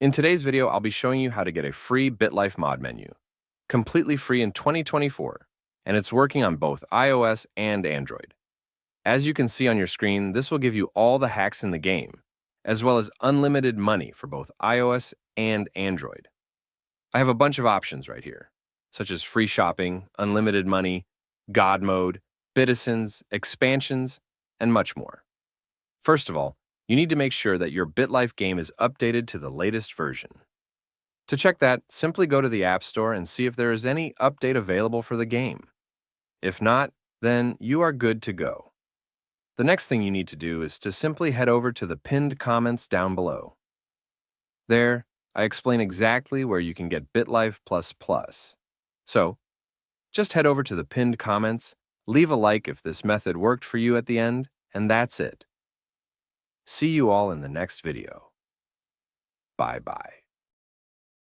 In today's video, I'll be showing you how to get a free BitLife mod menu, completely free in 2024, and it's working on both iOS and Android. As you can see on your screen, this will give you all the hacks in the game, as well as unlimited money for both iOS and Android. I have a bunch of options right here, such as free shopping, unlimited money, God mode, Bitizens, expansions, and much more. First of all, you need to make sure that your BitLife game is updated to the latest version. To check that, simply go to the App Store and see if there is any update available for the game. If not, then you are good to go. The next thing you need to do is to simply head over to the pinned comments down below. There, I explain exactly where you can get BitLife++. So, just head over to the pinned comments, leave a like if this method worked for you at the end, and that's it. See you all in the next video. Bye-bye.